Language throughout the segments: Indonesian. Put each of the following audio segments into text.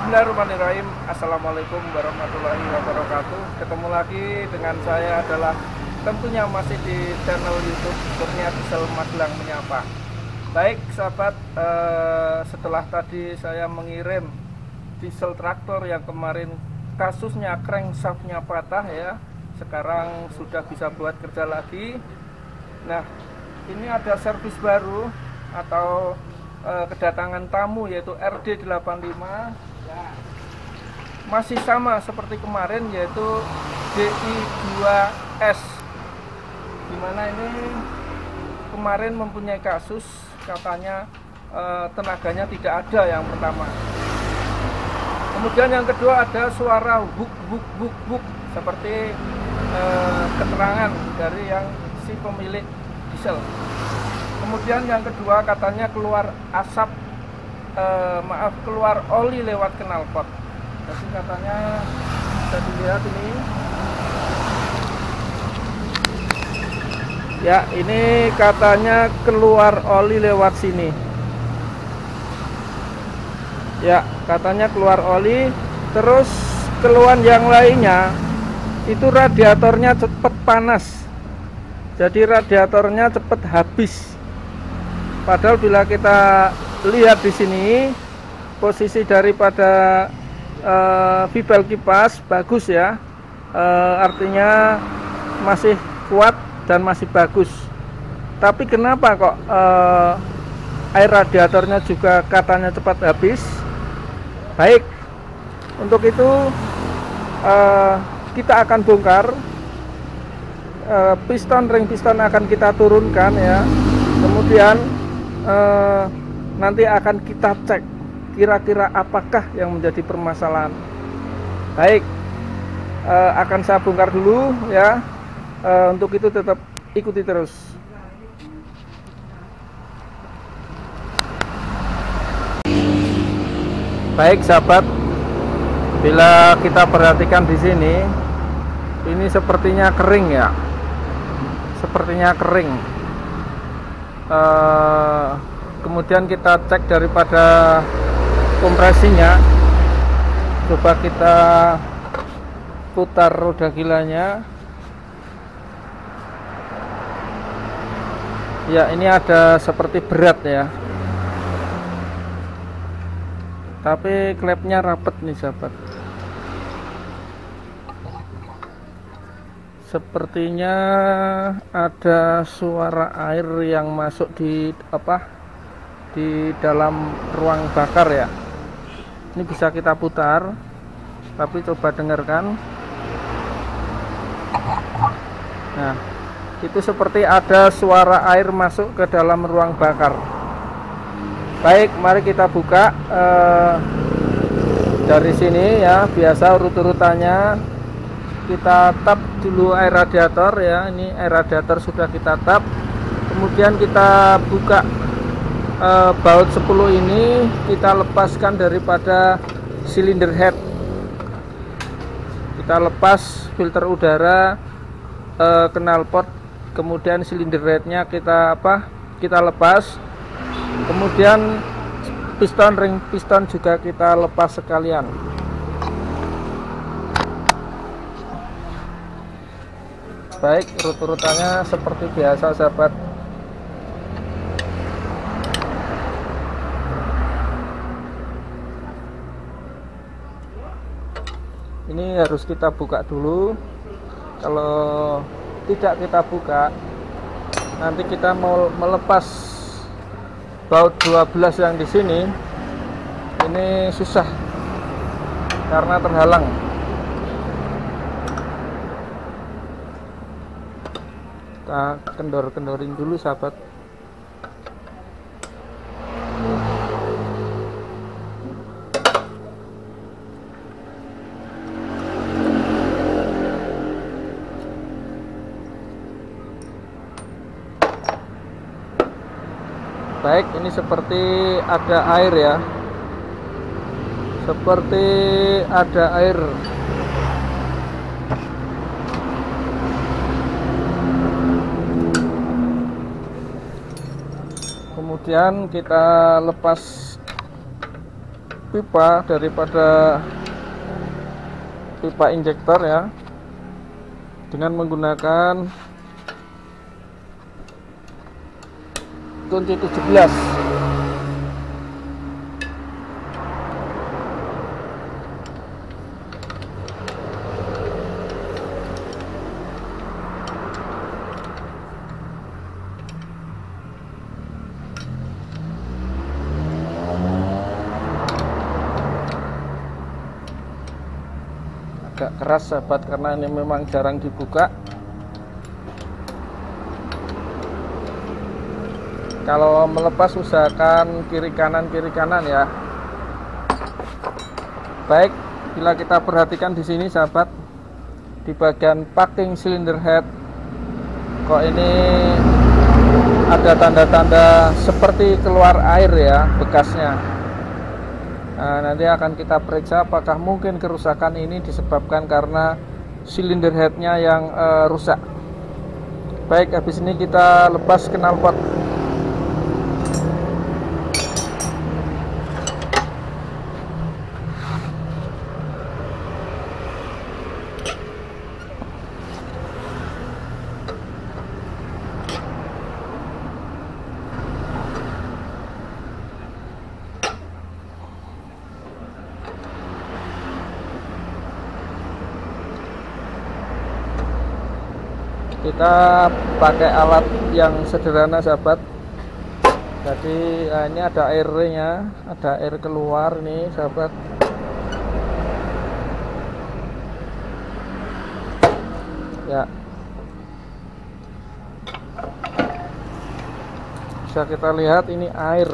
Bismillahirrahmanirrahim. Assalamualaikum warahmatullahi wabarakatuh. Ketemu lagi dengan saya adalah tentunya masih di channel YouTube Kurnia Diesel Magelang Menyapa. Baik sahabat, setelah tadi saya mengirim diesel traktor yang kemarin kasusnya crankshaftnya patah ya, sekarang sudah bisa buat kerja lagi. Nah, ini ada servis baru atau kedatangan tamu yaitu RD85 ya. Masih sama seperti kemarin yaitu DI2S, dimana ini kemarin mempunyai kasus katanya tenaganya tidak ada yang pertama. Kemudian yang kedua ada suara buk buk buk buk seperti keterangan dari yang si pemilik diesel. Kemudian yang kedua katanya keluar asap, keluar oli lewat knalpot. Jadi katanya bisa dilihat ini. Ya, ini katanya keluar oli lewat sini. Ya, katanya keluar oli. Terus keluhan yang lainnya itu radiatornya cepat panas. Jadi radiatornya cepat habis. Padahal bila kita lihat di sini posisi daripada bibel kipas bagus ya, artinya masih kuat dan masih bagus. Tapi kenapa kok air radiatornya juga katanya cepat habis? Baik, untuk itu kita akan bongkar ring piston akan kita turunkan ya. Kemudian nanti akan kita cek kira-kira apakah yang menjadi permasalahan. Baik, akan saya bongkar dulu ya. Untuk itu tetap ikuti terus. Baik sahabat, bila kita perhatikan di sini, ini sepertinya kering ya, sepertinya kering. Kemudian kita cek daripada kompresinya, coba kita putar roda gilanya. Ya, ini ada seperti berat ya, tapi klepnya rapet nih sahabat. Sepertinya ada suara air yang masuk di dalam ruang bakar ya. Ini bisa kita putar, tapi coba dengarkan. Nah, itu seperti ada suara air masuk ke dalam ruang bakar. Baik, mari kita buka dari sini ya. Biasa urut-urutannya, kita tap dulu air radiator ya. Ini air radiator sudah kita tap. Kemudian kita buka baut 10 ini, kita lepaskan daripada silinder head. Kita lepas filter udara, knalpot, kemudian silinder headnya kita lepas. Kemudian ring piston juga kita lepas sekalian. Baik, urut-urutannya seperti biasa sahabat. Ini harus kita buka dulu. Kalau tidak kita buka, nanti kita mau melepas baut 12 yang di sini, ini susah karena terhalang. Kita kendor-kendorin dulu sahabat. Baik, ini seperti ada air ya, seperti ada air. Kemudian kita lepas pipa daripada pipa injektor ya, dengan menggunakan kunci 17. Agak keras sahabat karena ini memang jarang dibuka. Kalau melepas usahakan kiri kanan ya. Baik, bila kita perhatikan di sini sahabat, di bagian packing cylinder head kok ini ada tanda-tanda seperti keluar air ya, bekasnya. Nah, nanti akan kita periksa apakah mungkin kerusakan ini disebabkan karena silinder headnya yang rusak. Baik, habis ini kita lepas knalpot. Kita pakai alat yang sederhana sahabat. Jadi ini ada airnya, ada air keluar nih sahabat. Ya, bisa kita lihat ini air.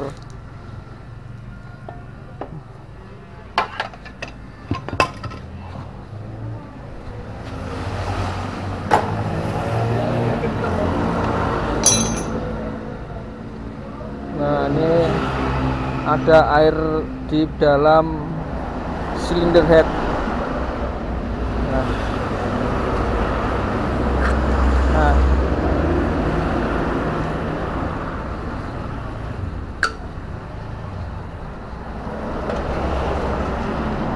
Nah, ini ada air di dalam silinder head. Nah,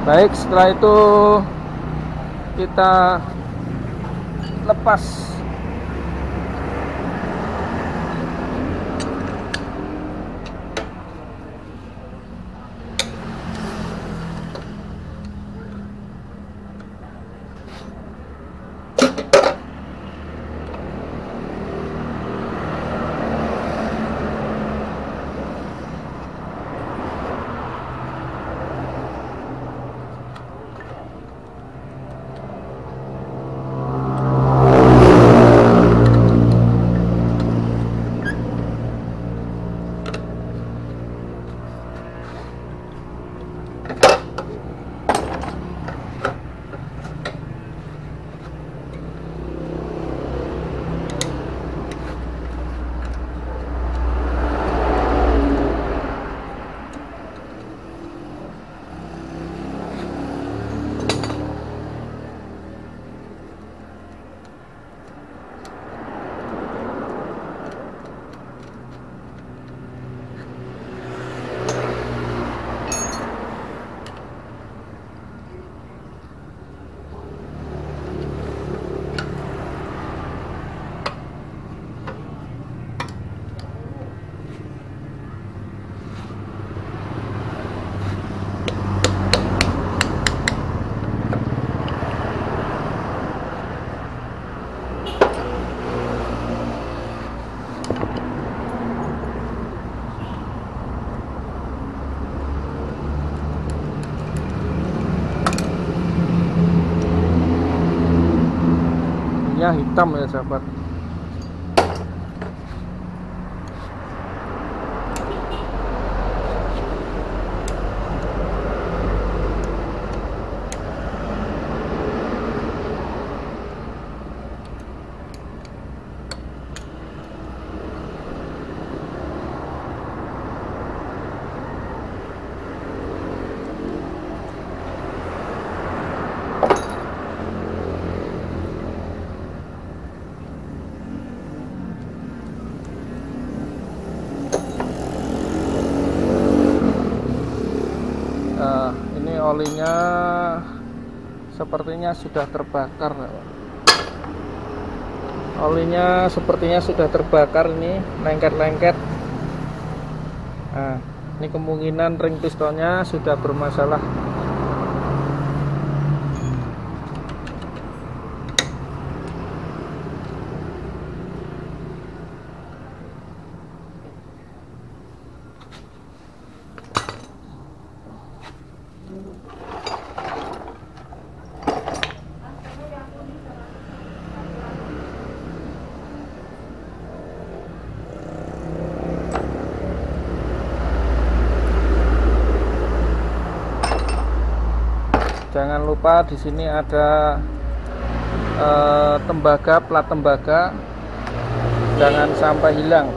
baik, setelah itu kita lepas. Hitam ya sahabat. olinya sepertinya sudah terbakar. Olinya sepertinya sudah terbakar, ini lengket-lengket. Nah, ini kemungkinan ring pistonnya sudah bermasalah. Jangan lupa di sini ada tembaga, plat tembaga, jangan sampai hilang.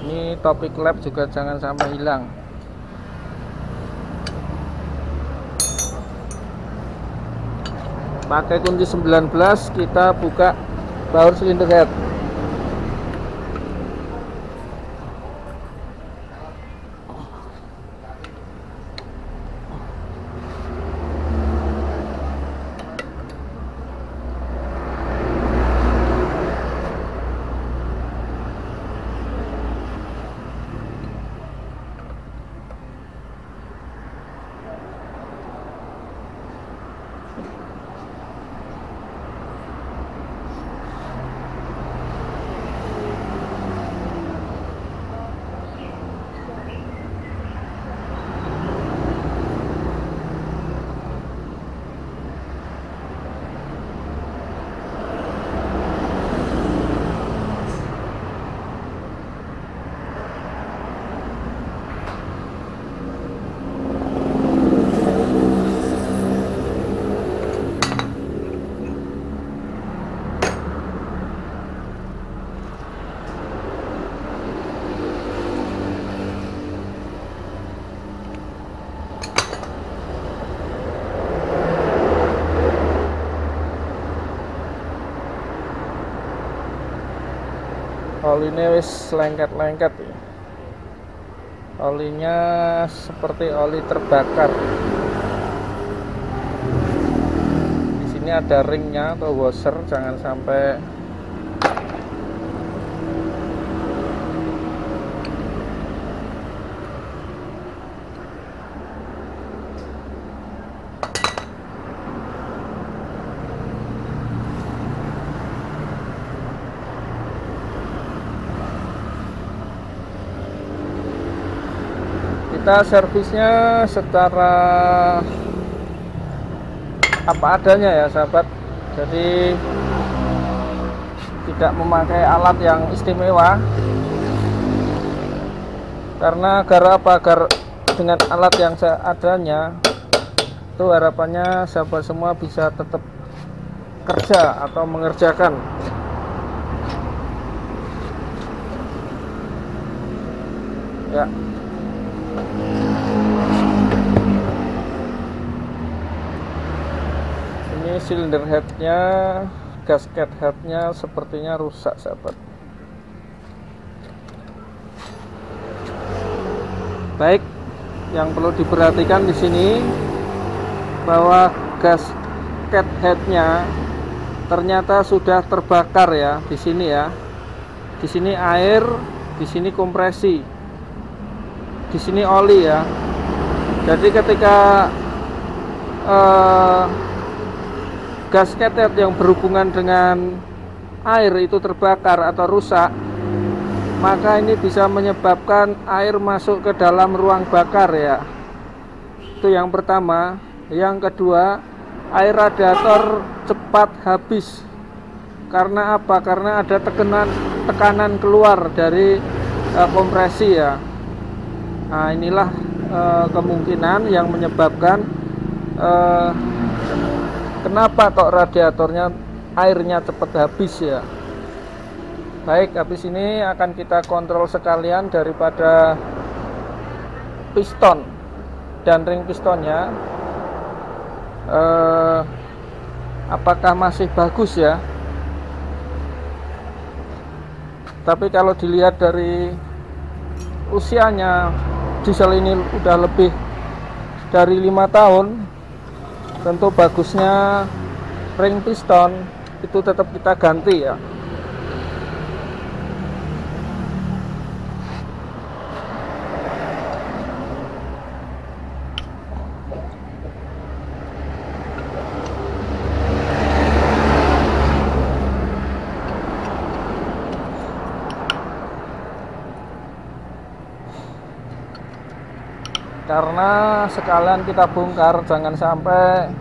Ini topik lap juga jangan sampai hilang. Pakai kunci 19 kita buka power cylinder head. Olinya wis lengket-lengket ya. Olinya seperti oli terbakar. Di sini ada ringnya atau washer, jangan sampai kita servisnya secara apa adanya ya sahabat, jadi tidak memakai alat yang istimewa, karena agar dengan alat yang seadanya itu harapannya sahabat semua bisa tetap kerja atau mengerjakan. Ya, ini silinder headnya, gasket headnya sepertinya rusak sahabat. Baik, yang perlu diperhatikan di sini bahwa gasket headnya ternyata sudah terbakar ya. Di sini ya, di sini air, di sini kompresi, di sini oli ya. Jadi ketika gasket head yang berhubungan dengan air itu terbakar atau rusak, maka ini bisa menyebabkan air masuk ke dalam ruang bakar ya. Itu yang pertama. Yang kedua, air radiator cepat habis. Karena apa? Karena ada tekanan keluar dari kompresi ya. Nah, inilah kemungkinan yang menyebabkan kenapa kok radiatornya airnya cepat habis ya. Baik, habis ini akan kita kontrol sekalian daripada piston dan ring pistonnya, apakah masih bagus ya. Tapi kalau dilihat dari usianya diesel ini udah lebih dari 5 tahun, tentu bagusnya ring piston itu tetap kita ganti ya. Karena sekalian kita bongkar, jangan sampai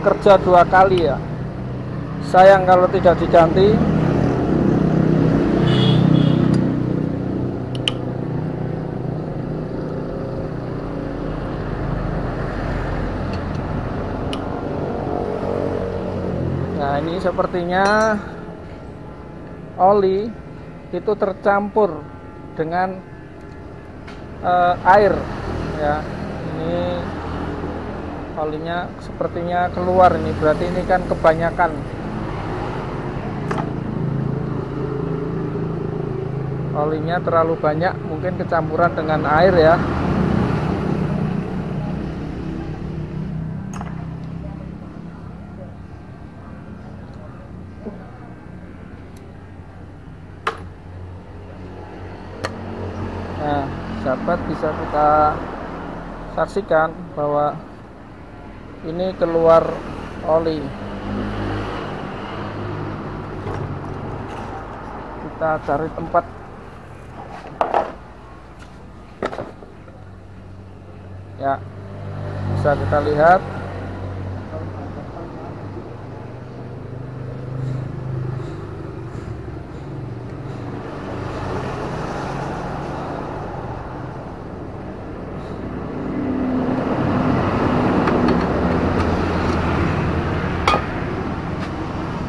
kerja 2 kali ya. Sayang kalau tidak diganti. Nah, ini sepertinya oli itu tercampur dengan air ya. Ini olinya sepertinya keluar, ini berarti ini kan kebanyakan. Olinya terlalu banyak, mungkin kecampuran dengan air ya. Nah, sahabat, bisa kita saksikan bahwa ini keluar oli. Kita cari tempat. Ya, bisa kita lihat.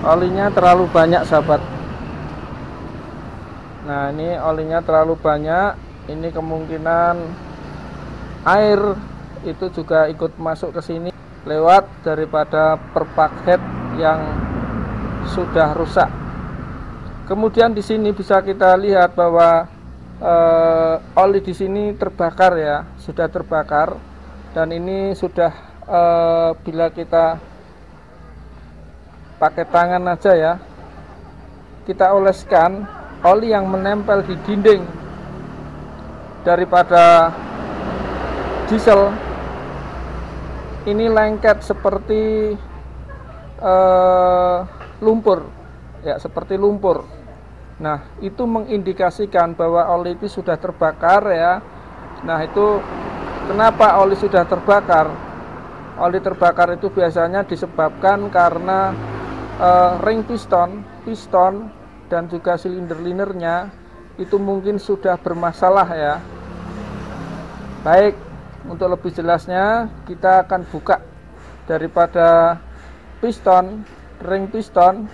Olinya terlalu banyak, sahabat. Nah, ini olinya terlalu banyak. Ini kemungkinan air itu juga ikut masuk ke sini lewat daripada perpak head yang sudah rusak. Kemudian di sini bisa kita lihat bahwa oli di sini terbakar ya, sudah terbakar. Dan ini sudah bila kita pakai tangan aja ya, kita oleskan, oli yang menempel di dinding daripada diesel ini lengket seperti lumpur ya, seperti lumpur. Nah, itu mengindikasikan bahwa oli itu sudah terbakar ya. Nah, itu kenapa oli sudah terbakar? Oli terbakar itu biasanya disebabkan karena ring piston dan juga silinder linernya itu mungkin sudah bermasalah ya. Baik, untuk lebih jelasnya kita akan buka daripada piston, ring piston,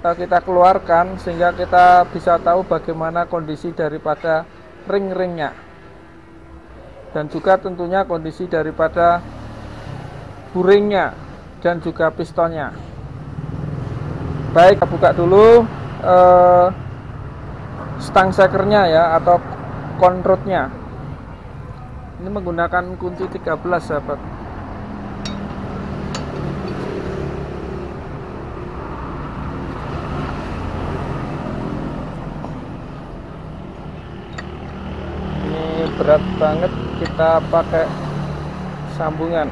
kita keluarkan sehingga kita bisa tahu bagaimana kondisi daripada ring-ringnya dan juga tentunya kondisi daripada buringnya dan juga pistonnya. Baik, kita buka dulu stang shakernya ya, atau conrodnya. Ini menggunakan kunci 13, sahabat. Ini berat banget, kita pakai sambungan.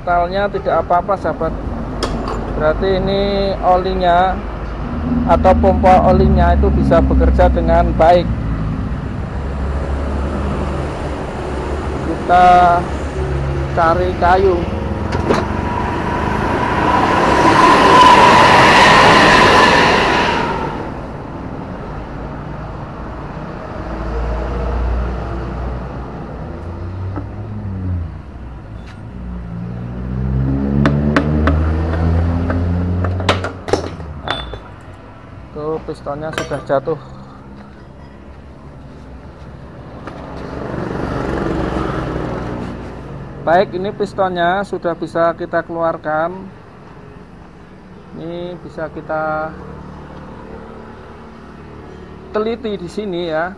metalnya tidak apa-apa sahabat. Berarti ini olinya atau pompa olinya itu bisa bekerja dengan baik. Kita cari kayu. Pistonnya sudah jatuh. Baik, ini pistonnya sudah bisa kita keluarkan. Ini bisa kita teliti di sini ya,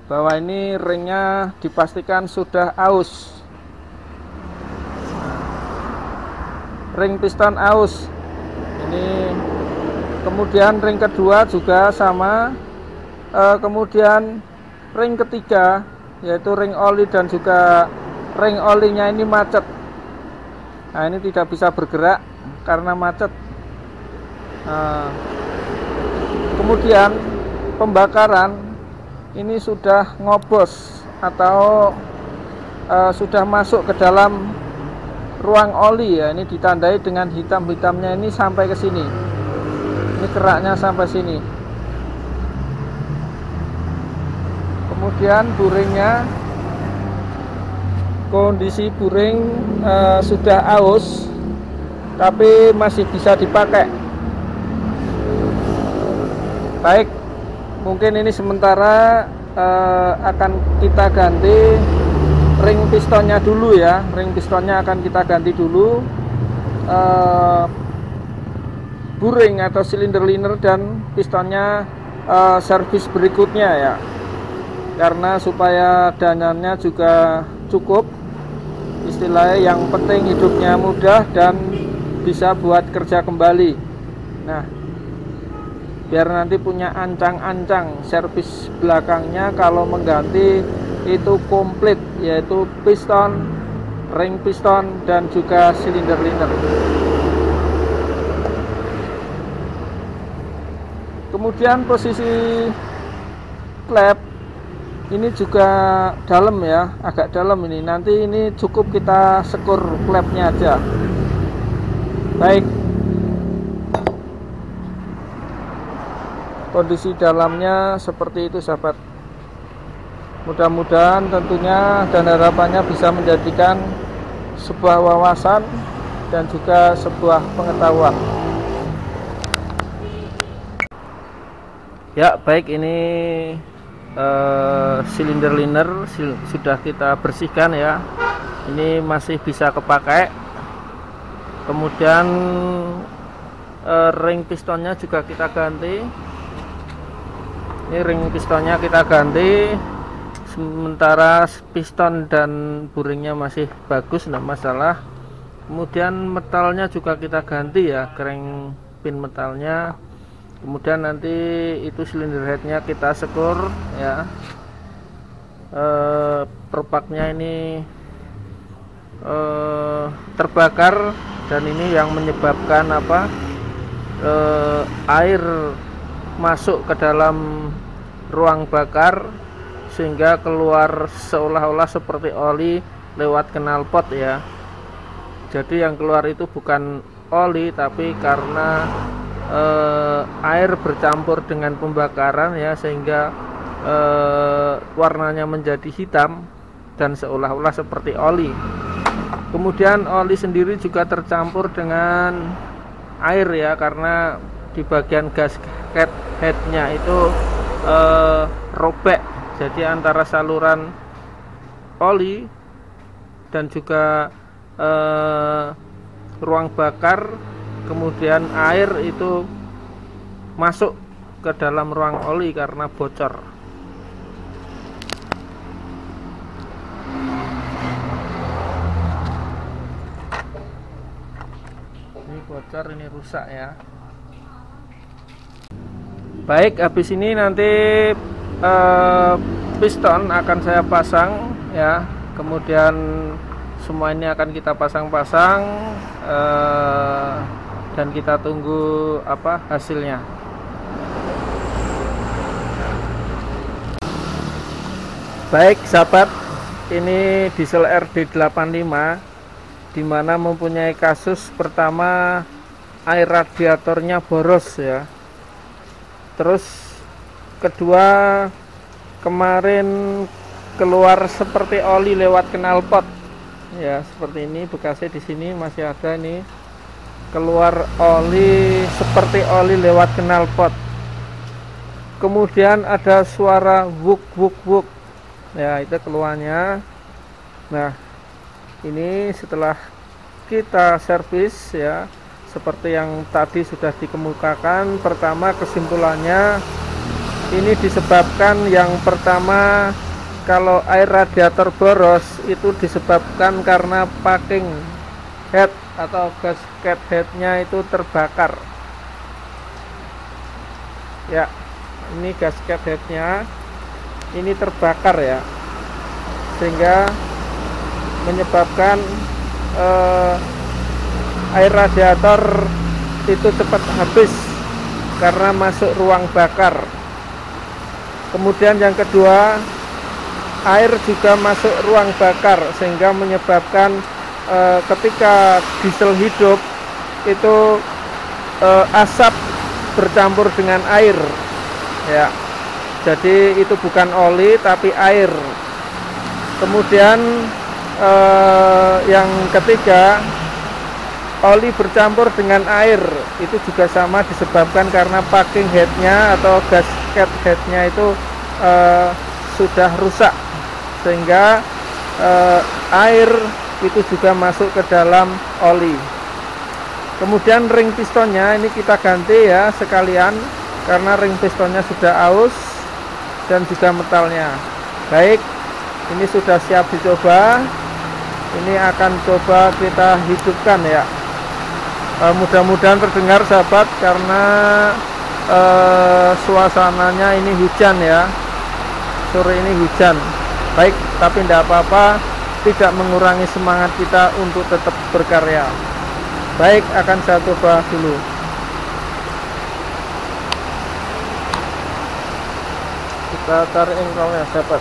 bahwa ini ringnya dipastikan sudah aus. Ring piston aus. Ini kemudian ring kedua juga sama, kemudian ring ketiga yaitu ring oli dan juga ring olinya ini macet. Nah, ini tidak bisa bergerak karena macet. Kemudian pembakaran ini sudah ngobos atau sudah masuk ke dalam ruang oli ya. Ini ditandai dengan hitam-hitamnya ini sampai ke sini. Ini keraknya sampai sini. Kemudian buringnya, kondisi buring sudah aus tapi masih bisa dipakai. Baik, mungkin ini sementara akan kita ganti ring pistonnya dulu ya. Ring pistonnya akan kita ganti dulu. Buring atau silinder liner dan pistonnya servis berikutnya ya, karena supaya dananya juga cukup, istilahnya yang penting hidupnya mudah dan bisa buat kerja kembali. Nah, biar nanti punya ancang-ancang servis belakangnya kalau mengganti itu komplit, yaitu piston, ring piston dan juga silinder liner. Kemudian posisi klep ini juga dalam ya, agak dalam ini. Nanti ini cukup kita sekur klepnya aja. Baik, kondisi dalamnya seperti itu sahabat. Mudah-mudahan tentunya dan harapannya bisa menjadikan sebuah wawasan dan juga sebuah pengetahuan. Ya, baik, ini silinder liner sudah kita bersihkan ya. Ini masih bisa kepakai. Kemudian ring pistonnya juga kita ganti. Ini ring pistonnya kita ganti. Sementara piston dan buringnya masih bagus, tidak masalah. Kemudian metalnya juga kita ganti ya, crank pin metalnya. Kemudian nanti itu silinder headnya kita sekur ya. Perpaknya ini terbakar dan ini yang menyebabkan apa, air masuk ke dalam ruang bakar sehingga keluar seolah-olah seperti oli lewat knalpot ya. Jadi yang keluar itu bukan oli tapi karena air bercampur dengan pembakaran ya, sehingga warnanya menjadi hitam dan seolah-olah seperti oli. Kemudian oli sendiri juga tercampur dengan air ya, karena di bagian gasket headnya itu robek. Jadi antara saluran oli dan juga ruang bakar, kemudian air itu masuk ke dalam ruang oli karena bocor. Ini bocor, ini rusak ya. Baik, habis ini nanti piston akan saya pasang ya, kemudian semua ini akan kita pasang-pasang dan kita tunggu hasilnya. Baik sahabat, ini diesel RD85 dimana mempunyai kasus pertama air radiatornya boros ya. Terus kedua, kemarin keluar seperti oli lewat knalpot ya, seperti ini bekasnya. Di sini masih ada nih, keluar oli seperti oli lewat knalpot. Kemudian ada suara wuk wuk wuk ya, itu keluarnya. Nah, ini setelah kita servis ya, seperti yang tadi sudah dikemukakan. Pertama, kesimpulannya ini disebabkan, yang pertama, kalau air radiator boros itu disebabkan karena packing head atau gasket headnya itu terbakar ya. Ini gasket headnya ini terbakar ya, sehingga menyebabkan air radiator itu cepat habis karena masuk ruang bakar. Kemudian yang kedua, air juga masuk ruang bakar, sehingga menyebabkan ketika diesel hidup itu asap bercampur dengan air ya. Jadi itu bukan oli tapi air. Kemudian yang ketiga, oli bercampur dengan air itu juga sama disebabkan karena packing headnya atau gasket headnya itu sudah rusak, sehingga air itu juga masuk ke dalam oli. Kemudian ring pistonnya ini kita ganti ya sekalian, karena ring pistonnya sudah aus dan juga metalnya. Baik, ini sudah siap dicoba. Ini akan coba kita hidupkan ya. Mudah-mudahan terdengar sahabat, karena suasananya ini hujan ya, sore ini hujan. Baik, tapi tidak apa-apa, tidak mengurangi semangat kita untuk tetap berkarya. Baik, akan saya coba dulu. Kita tarik engkolnya sahabat.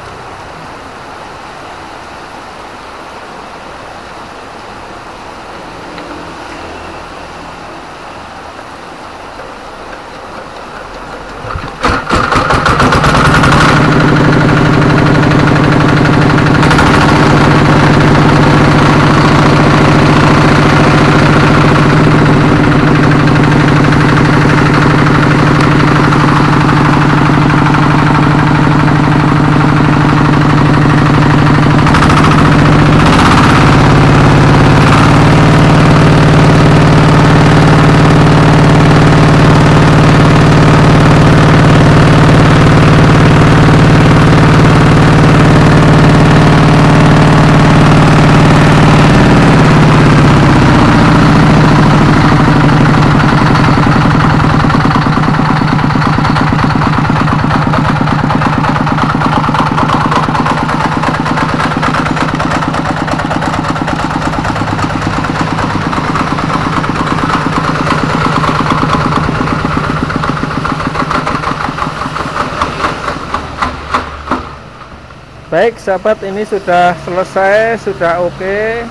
Baik sahabat, ini sudah selesai, sudah oke.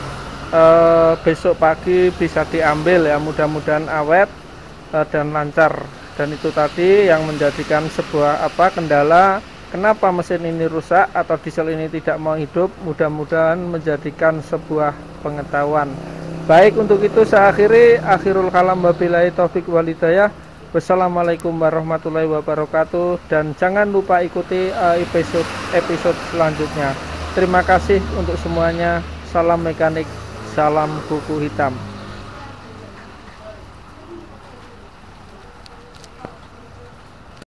Besok pagi bisa diambil ya, mudah-mudahan awet dan lancar. Dan itu tadi yang menjadikan sebuah kendala kenapa mesin ini rusak atau diesel ini tidak mau hidup. Mudah-mudahan menjadikan sebuah pengetahuan. Baik, untuk itu saya akhirul kalam, wabillahi taufik wal hidayah. Wassalamualaikum warahmatullahi wabarakatuh, dan jangan lupa ikuti episode selanjutnya. Terima kasih untuk semuanya. Salam mekanik, salam kuku hitam.